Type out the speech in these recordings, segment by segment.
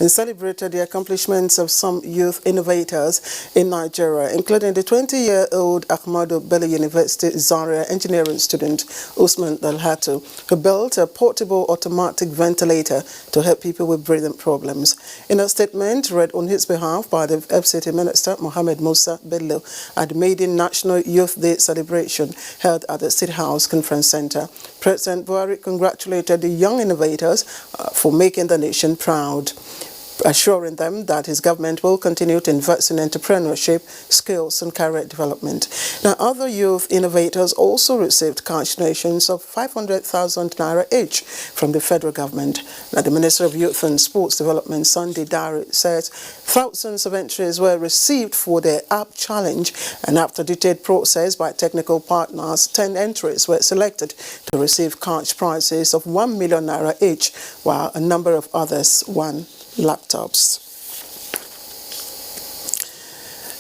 and celebrated the accomplishments of some youth innovators in Nigeria, including the 20-year-old Ahmadu Bello University Zaria engineering student Usman Dalhatu, who built a portable automatic ventilator to help people with breathing problems. In a statement read on his behalf by the FCT Minister Mohammed Musa Bello at the maiden National Youth Day celebration held at the State House Conference Center, President Buhari congratulated the young innovators for making the nation proud, assuring them that his government will continue to invest in entrepreneurship, skills and career development. Now, other youth innovators also received cash donations of 500,000 naira each from the federal government. Now, the Minister of Youth and Sports Development, Sunday Dari, says thousands of entries were received for their app challenge, and after detailed process by technical partners, 10 entries were selected to receive cash prizes of 1 million naira each, while a number of others won laptops.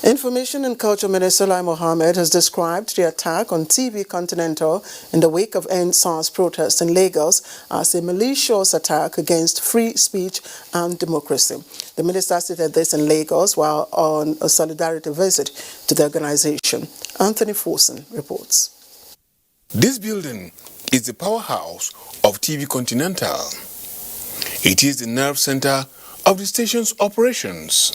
Information and Culture Minister Lai Mohammed has described the attack on TV Continental in the wake of NSAS protests in Lagos as a malicious attack against free speech and democracy. The minister stated this in Lagos while on a solidarity visit to the organization. Anthony Forson reports. This building is the powerhouse of TV Continental. It is the nerve center of the station's operations.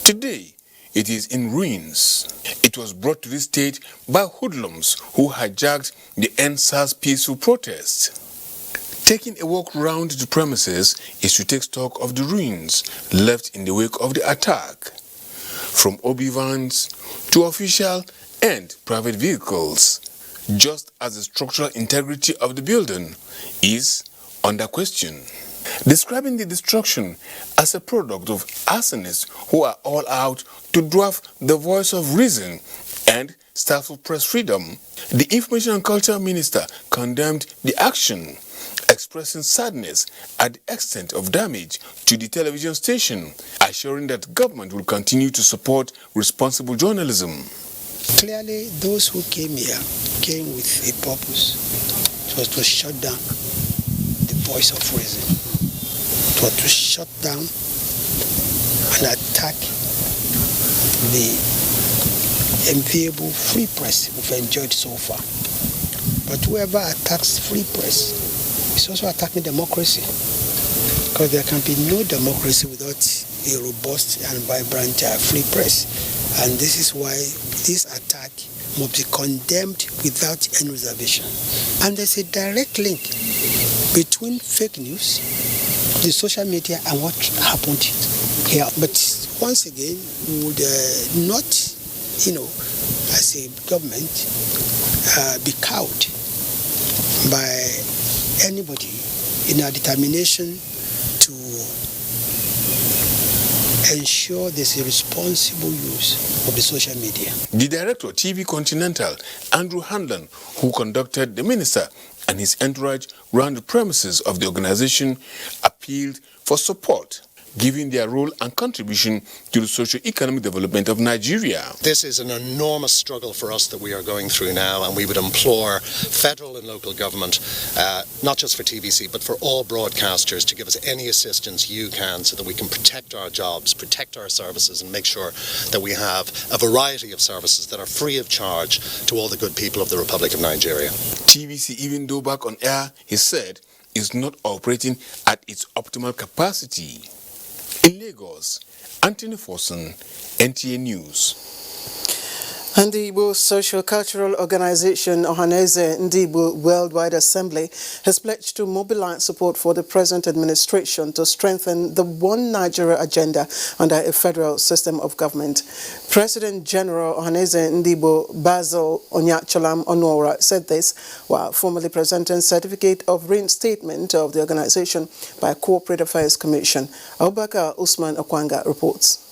Today, it is in ruins. It was brought to this state by hoodlums who hijacked the NSAS peaceful protest. Taking a walk around the premises is to take stock of the ruins left in the wake of the attack, from OB vans to official and private vehicles, just as the structural integrity of the building is under question. Describing the destruction as a product of arsonists who are all out to dwarf the voice of reason and stifle press freedom, the Information and Culture Minister condemned the action, expressing sadness at the extent of damage to the television station, assuring that government will continue to support responsible journalism. Clearly, those who came here came with a purpose. It was to shut down the voice of reason. It was to shut down and attack the enviable free press we've enjoyed so far. But whoever attacks free press is also attacking democracy, because there can be no democracy without a robust and vibrant free press. And this is why this attack must be condemned without any reservation. And there's a direct link between fake news, the social media, and what happened here. But once again, we would not, as a government, be cowed by anybody in our determination to ensure there's a responsible use of the social media. The director of TV Continental, Andrew Hanlon, who conducted the minister and his entourage round the premises of the organization, appealed for support, given their role and contribution to the socio-economic development of Nigeria. This is an enormous struggle for us that we are going through now, and we would implore federal and local government, not just for TVC, but for all broadcasters, to give us any assistance you can so that we can protect our jobs, protect our services, and make sure that we have a variety of services that are free of charge to all the good people of the Republic of Nigeria. TVC, even though back on air, he said, is not operating at its optimal capacity. In Lagos, Anthony Forson, NTA News. And the Igbo Social-Cultural Organization Ohaneze Ndigbo Worldwide Assembly has pledged to mobilize support for the present administration to strengthen the One Nigeria agenda under a federal system of government. President General Ohaneze Ndigbo Basil Onyachalam Onora said this while formally presenting certificate of reinstatement of the organization by Corporate Affairs Commission. Abubakar Usman Okwanga reports.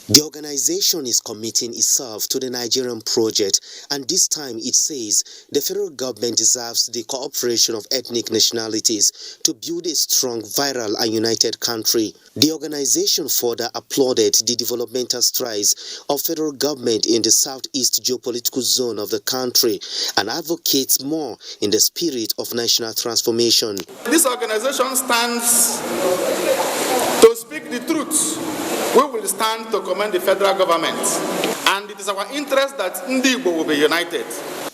The organization is committing itself to the Nigerian project, and this time it says the federal government deserves the cooperation of ethnic nationalities to build a strong, viral and united country. The organization further applauded the developmental strides of federal government in the southeast geopolitical zone of the country and advocates more in the spirit of national transformation. This organization stands to speak We will stand to commend the federal government, and it is our interest that Ndi Igbo will be united.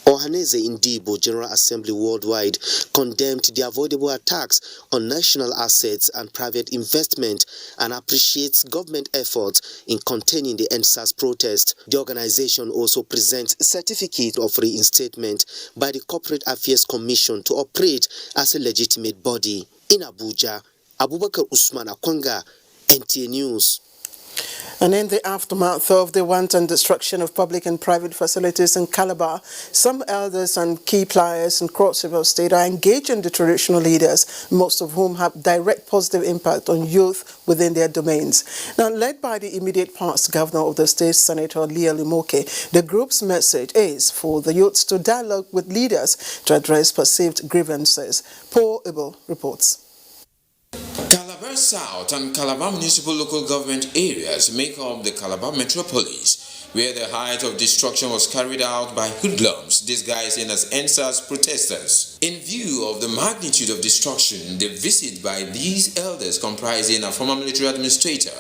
Ohaneze Ndibo General Assembly worldwide condemned the avoidable attacks on national assets and private investment and appreciates government efforts in containing the NSAS protest. The organization also presents a certificate of reinstatement by the Corporate Affairs Commission to operate as a legitimate body. In Abuja, Abubakar Usman Akwanga, NTA News. And in the aftermath of the wanton destruction of public and private facilities in Calabar, some elders and key players in Cross River State are engaging the traditional leaders, most of whom have direct positive impact on youth within their domains. Now, led by the immediate past governor of the state, Senator Leah Limoke, the group's message is for the youths to dialogue with leaders to address perceived grievances. Paul Abel reports. Calabar South and Calabar municipal local government areas make up the Calabar metropolis, where the height of destruction was carried out by hoodlums disguising as NSAS protesters. In view of the magnitude of destruction, the visit by these elders comprising a former military administrator,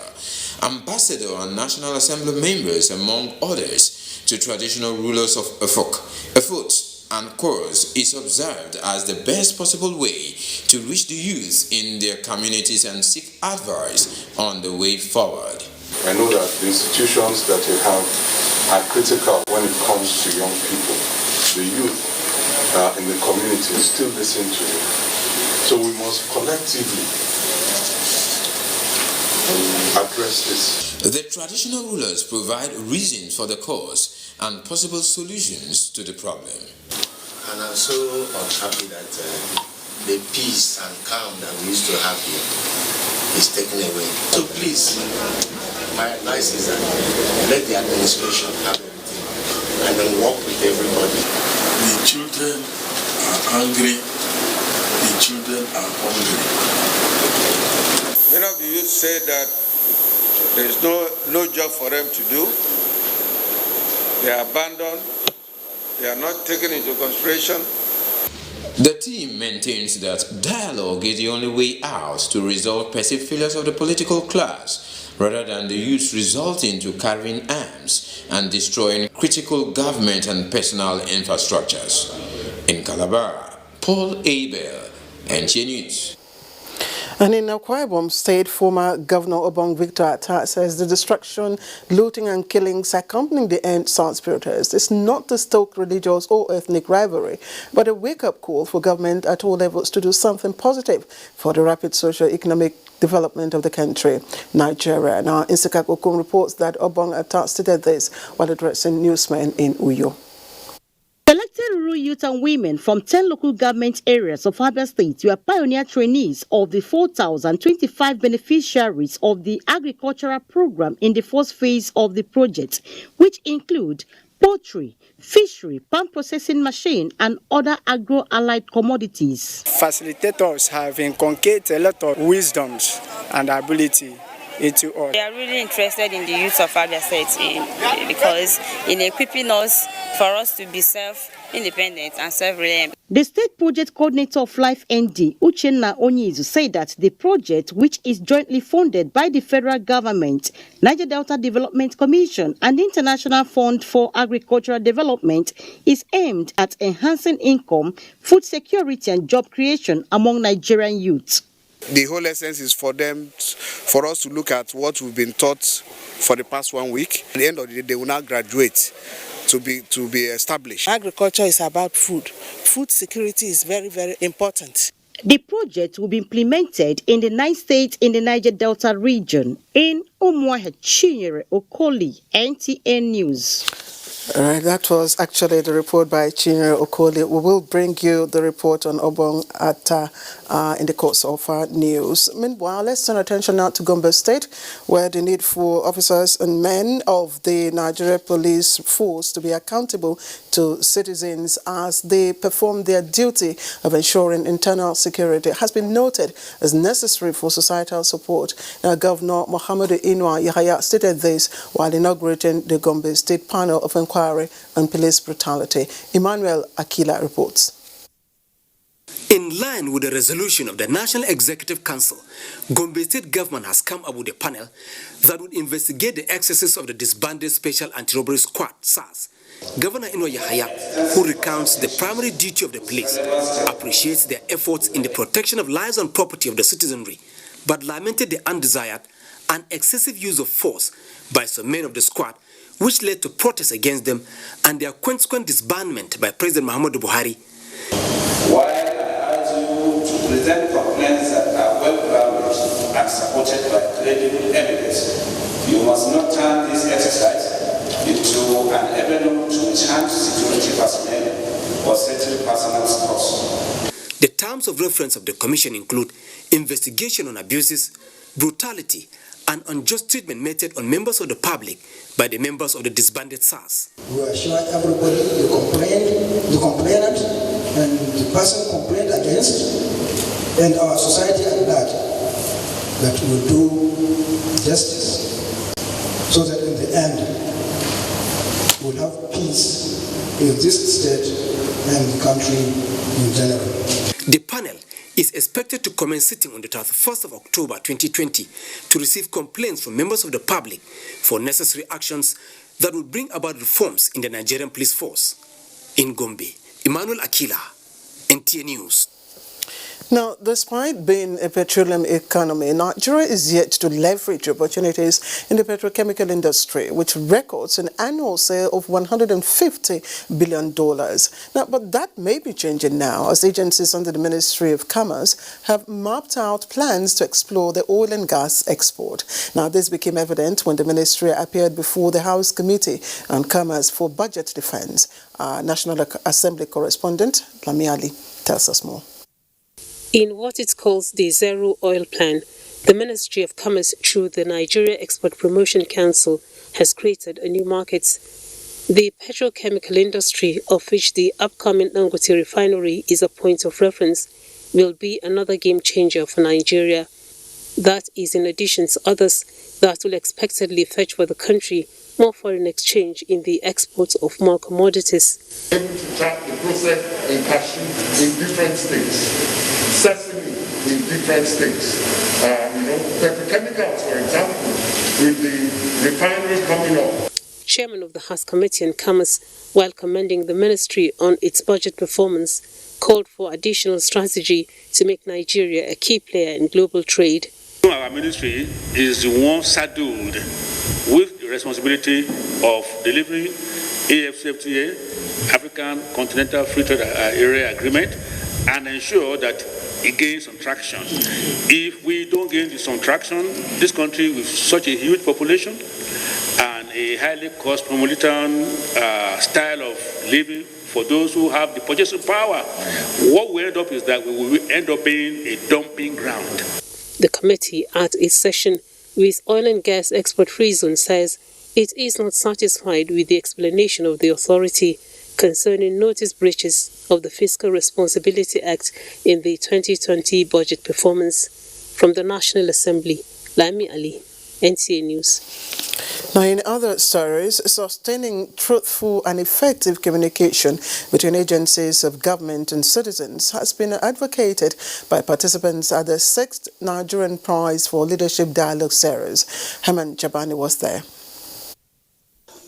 ambassador and National Assembly members, among others, to traditional rulers of Efot and Kors is observed as the best possible way to reach the youth in their communities and seek advice on the way forward. I know that the institutions that you have are critical when it comes to young people. The youth in the community still listen to you. So we must collectively address this. The traditional rulers provide reasons for the cause and possible solutions to the problem. And I'm so unhappy that the peace and calm that we used to have here is taken away. So please, my advice is that let the administration have everything and then work with everybody. The children are angry, the children are hungry. Many of the youth say that there is no job for them to do. They are abandoned. They are not taken into consideration. The team maintains that dialogue is the only way out to resolve perceived failures of the political class, rather than the youth resulting to carrying arms and destroying critical government and personal infrastructures. In Calabar, Paul Abel, NTA News. And in Akwa Ibom State, former Governor Obong Victor Atta says the destruction, looting and killings accompanying the NSAS protest is not to stoke religious or ethnic rivalry, but a wake-up call for government at all levels to do something positive for the rapid socio-economic development of the country, Nigeria. Now, Insikak Okun reports that Obong Atta stated this while addressing newsmen in Uyo. Selected rural youth and women from 10 local government areas of Abia State were pioneer trainees of the 4,025 beneficiaries of the agricultural program in the first phase of the project, which include poultry, fishery, palm processing machine, and other agro-allied commodities. Facilitators have inculcated a lot of wisdoms and ability into us. They are really interested in the youth of Abia State because in equipping us for us to be self-independent and self-reliant. The state project coordinator of Life ND, Uchenna Onyizu, said that the project, which is jointly funded by the federal government, Niger Delta Development Commission, and the International Fund for Agricultural Development, is aimed at enhancing income, food security, and job creation among Nigerian youths. The whole essence is for us to look at what we've been taught for the past 1 week. At the end of the day, they will now graduate to be established. Agriculture is about food. Food security is very, very important. The project will be implemented in the 9 states in the Niger Delta region. In Umuahe Chinyere Okoli, NTA News. All right, that was actually the report by Chinyere Okoli. We will bring you the report on Obong Atta in the course of our news. Meanwhile, let's turn attention now to Gombe State, where the need for officers and men of the Nigeria Police Force to be accountable to citizens as they perform their duty of ensuring internal security has been noted as necessary for societal support. Governor Muhammadu Inua Yahaya stated this while inaugurating the Gombe State panel of inquiry on police brutality. Emmanuel Akila reports. In line with the resolution of the National Executive Council, Gombe State Government has come up with a panel that would investigate the excesses of the disbanded Special Anti-Robbery Squad, SARS. Governor Ino Yahaya, who recounts the primary duty of the police, appreciates their efforts in the protection of lives and property of the citizenry, but lamented the undesired and excessive use of force by some men of the squad, which led to protests against them and their consequent disbandment by President Muhammadu Buhari. Present complaints that are well-grounded and supported by credible evidence. You must not turn this exercise into an avenue to enhance security personnel or settle personal scores. The terms of reference of the commission include investigation on abuses, brutality, and unjust treatment meted on members of the public by the members of the disbanded SARS. We assure everybody, the complainant, and the person complained against, and our society at large, that will do justice so that in the end we'll have peace in this state and the country in general. The panel is expected to commence sitting on the 31st of October 2020 to receive complaints from members of the public for necessary actions that will bring about reforms in the Nigerian police force. In Gombe, Emmanuel Akila, NTA News. Now, despite being a petroleum economy, Nigeria is yet to leverage opportunities in the petrochemical industry, which records an annual sale of $150 billion. Now, but that may be changing now, as agencies under the Ministry of Commerce have mapped out plans to explore the oil and gas export. Now, this became evident when the ministry appeared before the House Committee on Commerce for Budget Defense. National Assembly correspondent Lami Ali tells us more. In what it calls the Zero Oil Plan, the Ministry of Commerce, through the Nigeria Export Promotion Council, has created a new market. The petrochemical industry, of which the upcoming Dangote refinery is a point of reference, will be another game changer for Nigeria. That is in addition to others that will expectedly fetch for the country more foreign exchange in the export of more commodities. Able to track the process in cashew in different states, sesame in different states. Petrochemicals, for example, with the refinery coming up. Chairman of the House Committee on Commerce, while commending the ministry on its budget performance, called for additional strategy to make Nigeria a key player in global trade. Our ministry is the one saddled with the responsibility of delivering AfCFTA, African Continental Free Trade Area Agreement, and ensure that it gains some traction. If we don't gain some traction, this country with such a huge population and a highly cosmopolitan style of living for those who have the purchasing power, what we end up is that we will end up being a dumping ground. The committee at its session with Oil and Gas Export Free Zone says it is not satisfied with the explanation of the authority concerning notice breaches of the Fiscal Responsibility Act in the 2020 budget performance. From the National Assembly, Lami Ali, NTA News. Now, in other stories, sustaining truthful and effective communication between agencies of government and citizens has been advocated by participants at the 6th Nigerian Prize for Leadership Dialogue Series. Herman Jabani was there.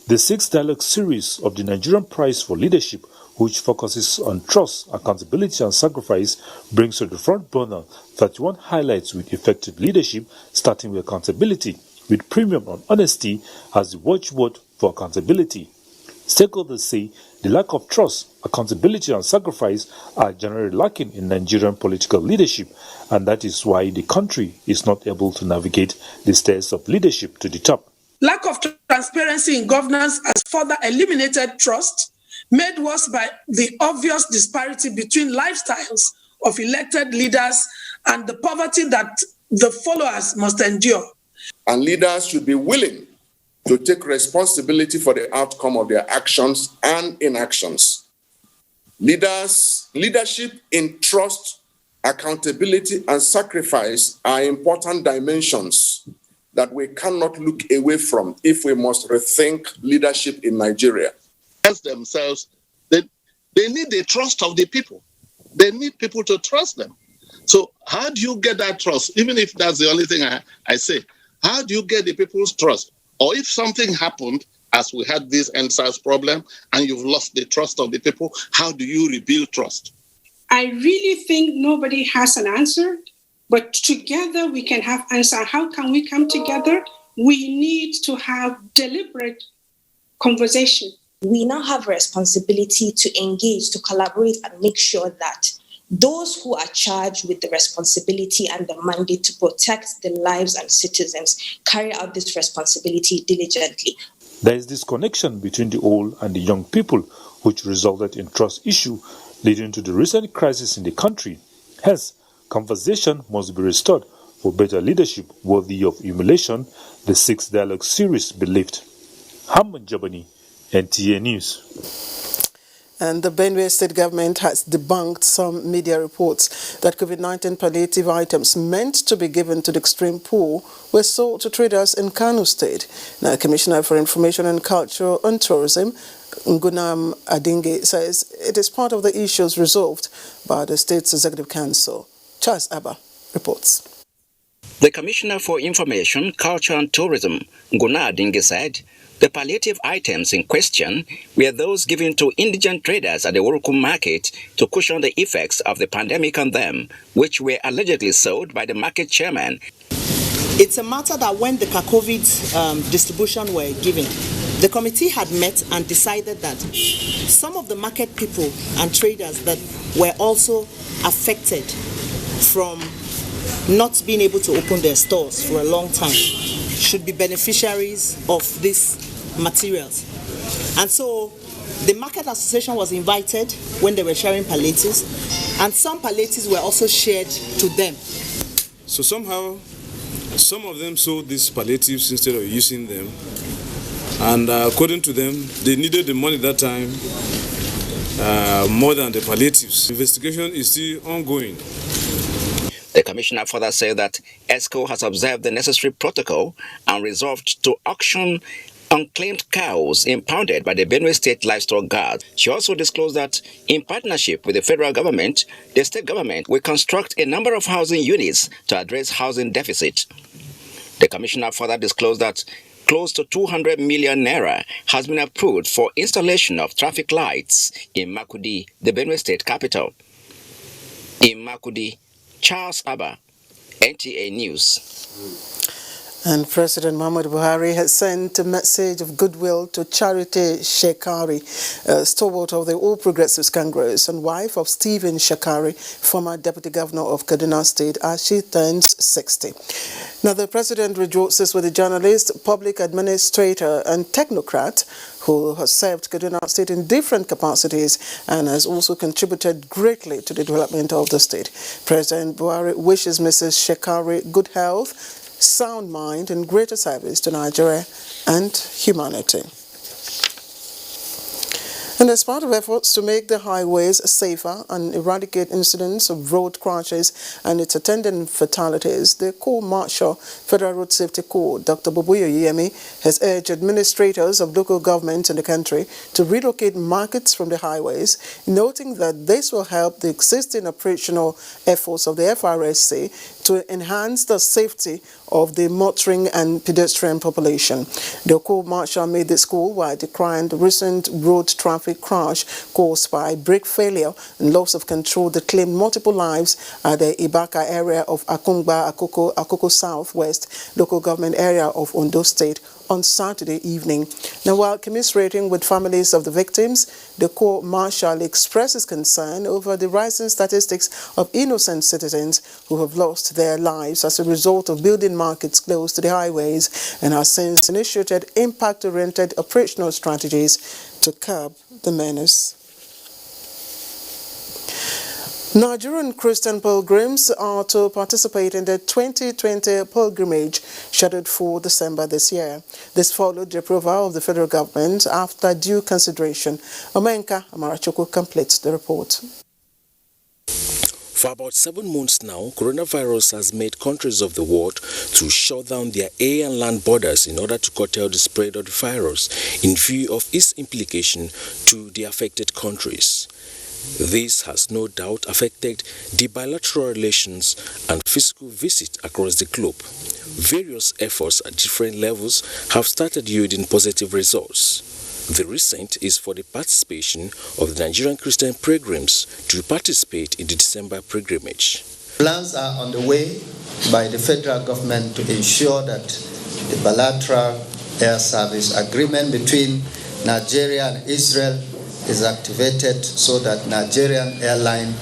The 6th Dialogue Series of the Nigerian Prize for Leadership, which focuses on trust, accountability and sacrifice, brings to the front burner 31 highlights with effective leadership, starting with accountability, with premium on honesty as the watchword for accountability. Stakeholders say the lack of trust, accountability and sacrifice are generally lacking in Nigerian political leadership, and that is why the country is not able to navigate the stairs of leadership to the top. Lack of transparency in governance has further eliminated trust, made worse by the obvious disparity between lifestyles of elected leaders and the poverty that the followers must endure. And leaders should be willing to take responsibility for the outcome of their actions and inactions. Leadership in trust, accountability, and sacrifice are important dimensions that we cannot look away from if we must rethink leadership in Nigeria. Themselves, they need the trust of the people. They need people to trust them. So how do you get that trust? Even if that's the only thing I say, how do you get the people's trust? Or if something happened, as we had this NSAS problem, and you've lost the trust of the people, how do you rebuild trust? I really think nobody has an answer, but together we can have answer. How can we come together? We need to have deliberate conversation. We now have a responsibility to engage, to collaborate, and make sure that those who are charged with the responsibility and the mandate to protect the lives and citizens carry out this responsibility diligently. There is disconnection between the old and the young people, which resulted in trust issue leading to the recent crisis in the country. Hence, conversation must be restored for better leadership worthy of emulation, the 6th Dialogue Series believed. Hamman Jabani, NTA News. And the Benue State government has debunked some media reports that COVID-19 palliative items meant to be given to the extreme poor were sold to traders in Kano State. Now, Commissioner for Information and Culture and Tourism, Ngunam Adinge, says it is part of the issues resolved by the state's Executive Council. Charles Abba reports. The Commissioner for Information, Culture and Tourism, Ngunam Adinge, said the palliative items in question were those given to indigent traders at the Urukum market to cushion the effects of the pandemic on them, which were allegedly sold by the market chairman. It's a matter that when the COVID distribution were given, the committee had met and decided that some of the market people and traders that were also affected from not being able to open their stores for a long time should be beneficiaries of these materials. And so the market association was invited when they were sharing palliatives, and some palliatives were also shared to them. So somehow some of them sold these palliatives instead of using them, and according to them they needed the money that time more than the palliatives. Investigation is still ongoing. The Commissioner further said that ESCO has observed the necessary protocol and resolved to auction unclaimed cows impounded by the Benue State Livestock Guard. She also disclosed that in partnership with the federal government, the state government will construct a number of housing units to address housing deficit. The Commissioner further disclosed that close to 200 million naira has been approved for installation of traffic lights in Makudi, the Benue State capital. In Makudi, Charles Abba, NTA News. And President Muhammad Buhari has sent a message of goodwill to Charity Shekari, stalwart of the All Progressives Congress and wife of Stephen Shekari, former Deputy Governor of Kaduna State, as she turns 60. Now, the President rejoices with the journalist, public administrator and technocrat who has served Kaduna State in different capacities and has also contributed greatly to the development of the state. President Buhari wishes Mrs. Shekari good health, sound mind and greater service to Nigeria and humanity. And as part of efforts to make the highways safer and eradicate incidents of road crashes and its attendant fatalities, the Co-Marshal Federal Road Safety Corps, Dr. Boboyo Yemi, has urged administrators of local governments in the country to relocate markets from the highways, noting that this will help the existing operational efforts of the FRSC to enhance the safety of the motoring and pedestrian population. The Co-Marshal made this call while decrying the recent road traffic crash caused by brake failure and loss of control that claimed multiple lives at the Ibaka area of Akungba, Akoko Southwest local government area of Ondo State on Saturday evening. Now, while commiserating with families of the victims, the Corps Marshal expresses concern over the rising statistics of innocent citizens who have lost their lives as a result of building markets close to the highways, and has since initiated impact-oriented operational strategies to curb the menace. Nigerian Christian pilgrims are to participate in the 2020 pilgrimage scheduled for December this year. This followed the approval of the federal government after due consideration. Omenka Amarachukwu completes the report. For about 7 months now, coronavirus has made countries of the world to shut down their air and land borders in order to curtail the spread of the virus in view of its implication to the affected countries. This has no doubt affected the bilateral relations and physical visit across the globe. Various efforts at different levels have started yielding positive results. The recent is for the participation of the Nigerian Christian pilgrims to participate in the December pilgrimage. Plans are on the way by the federal government to ensure that the bilateral air service agreement between Nigeria and Israel is activated so that Nigerian airline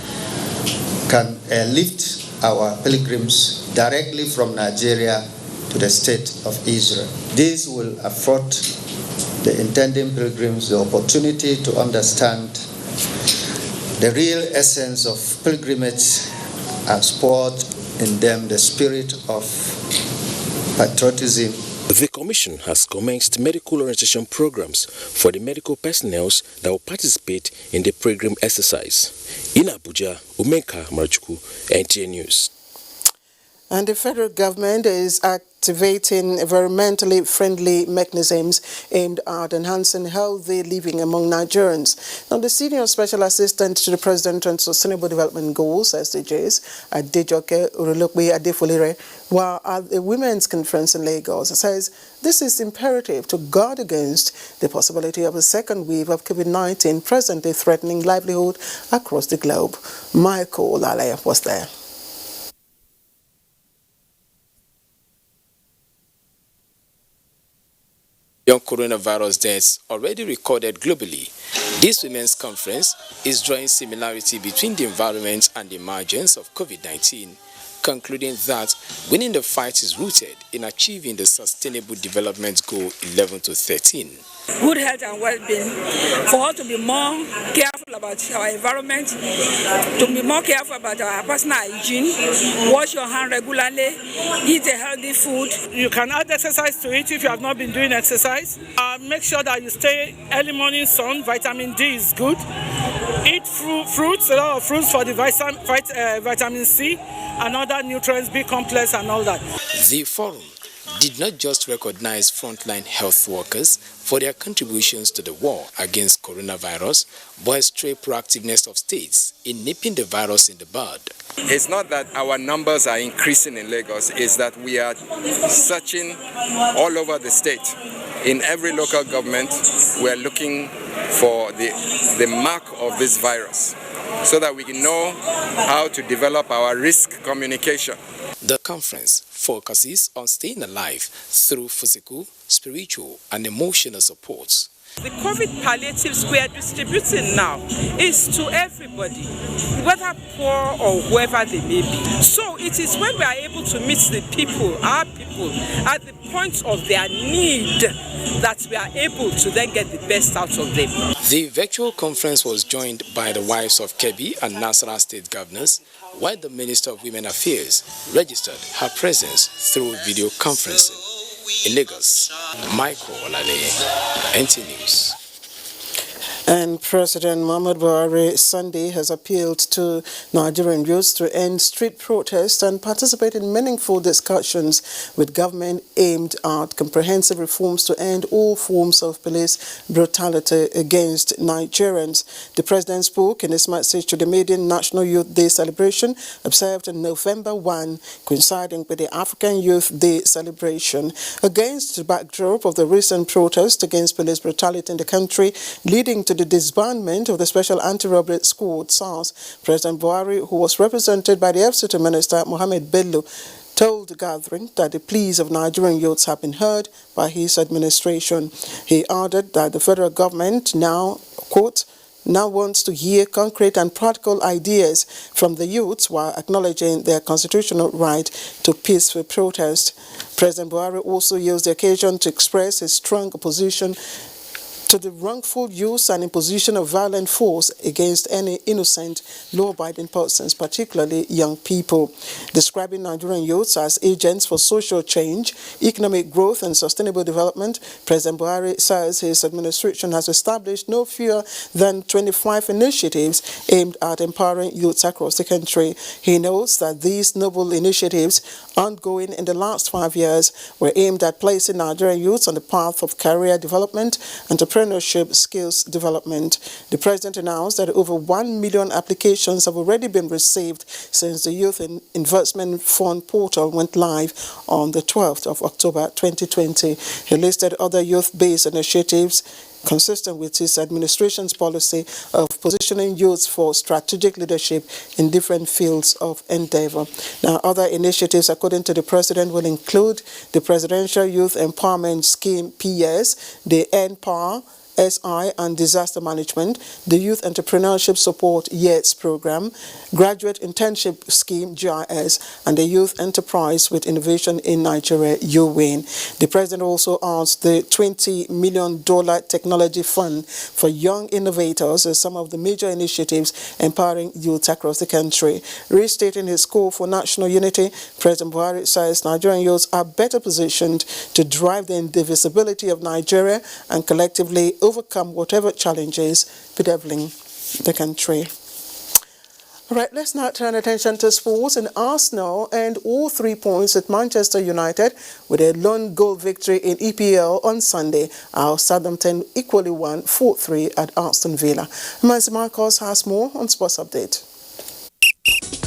can lift our pilgrims directly from Nigeria to the state of Israel. This will afford the intending pilgrims the opportunity to understand the real essence of pilgrimage and sport in them the spirit of patriotism. The Commission has commenced medical orientation programs for the medical personnel that will participate in the pilgrim exercise. In Abuja, Umenka Marachuku, NTA News. And the federal government is activating environmentally friendly mechanisms aimed at enhancing healthy living among Nigerians. Now, the Senior Special Assistant to the President on Sustainable Development Goals, SDGs, Adejoke Urulokwe Adefolire, while at the Women's Conference in Lagos, says this is imperative to guard against the possibility of a second wave of COVID-19 presently threatening livelihood across the globe. Michael Lalaya was there. Young coronavirus deaths already recorded globally. This Women's Conference is drawing similarity between the environment and the emergence of COVID-19, concluding that winning the fight is rooted in achieving the Sustainable Development Goal 11 to 13. Good health and well-being, for us to be more careful about our environment, to be more careful about our personal hygiene, wash your hand regularly, eat a healthy food. You can add exercise to it if you have not been doing exercise. Make sure that you stay early morning sun. Vitamin D is good. Eat fruits, a lot of fruits for the vitamin C and other nutrients, B complex and all that. The forum did not just recognize frontline health workers for their contributions to the war against coronavirus, but a straight proactiveness of states in nipping the virus in the bud. It's not that our numbers are increasing in Lagos, it's that we are searching all over the state. In every local government, we are looking for the mark of this virus so that we can know how to develop our risk communication. The conference focuses on staying alive through physical, spiritual, and emotional supports. The COVID palliatives we are distributing now is to everybody, whether poor or whoever they may be. So it is when we are able to meet the people, our people, at the point of their need, that we are able to then get the best out of them. The virtual conference was joined by the wives of Kebbi and Nasarawa state governors, while the Minister of Women Affairs registered her presence through video conferencing. In Lagos, Michael Olale, NTA News. And President Muhammad Buhari Sunday has appealed to Nigerian youths to end street protests and participate in meaningful discussions with government aimed at comprehensive reforms to end all forms of police brutality against Nigerians. The president spoke in his message to the maiden National Youth Day celebration observed on November 1, coinciding with the African Youth Day celebration, against the backdrop of the recent protests against police brutality in the country, leading to the disbandment of the Special Anti-Robbery Squad, SARS. President Buhari, who was represented by the FCT Minister Mohammed Bello, told the gathering that the pleas of Nigerian youths have been heard by his administration. He added that the federal government now, quote, now wants to hear concrete and practical ideas from the youths while acknowledging their constitutional right to peaceful protest. President Buhari also used the occasion to express his strong opposition to the wrongful use and imposition of violent force against any innocent, law-abiding persons, particularly young people. Describing Nigerian youths as agents for social change, economic growth and sustainable development, President Buhari says his administration has established no fewer than 25 initiatives aimed at empowering youths across the country. He notes that these noble initiatives, ongoing in the last 5 years, were aimed at placing Nigerian youths on the path of career development, entrepreneurship, entrepreneurship skills development. The President announced that over 1 million applications have already been received since the Youth Investment Fund portal went live on the 12th of October 2020. He listed other youth-based initiatives consistent with his administration's policy of positioning youths for strategic leadership in different fields of endeavor. Now, other initiatives, according to the President, will include the Presidential Youth Empowerment Scheme, PS, the NPOWER, SI and Disaster Management, the Youth Entrepreneurship Support YETS Program, Graduate Internship Scheme, GIS, and the Youth Enterprise with Innovation in Nigeria, UWIN. The President also asked the $20 million Technology Fund for Young Innovators as some of the major initiatives empowering youth across the country. Restating his call for national unity, President Buhari says Nigerian youths are better positioned to drive the indivisibility of Nigeria and collectively overcome whatever challenges bedeviling the country. All right, let's now turn attention to sports. And Arsenal earned all 3 points at Manchester United with a lone goal victory in EPL on Sunday. Our Southampton equally won 4-3 at Aston Villa. Manzi Marcos has more on Sports Update.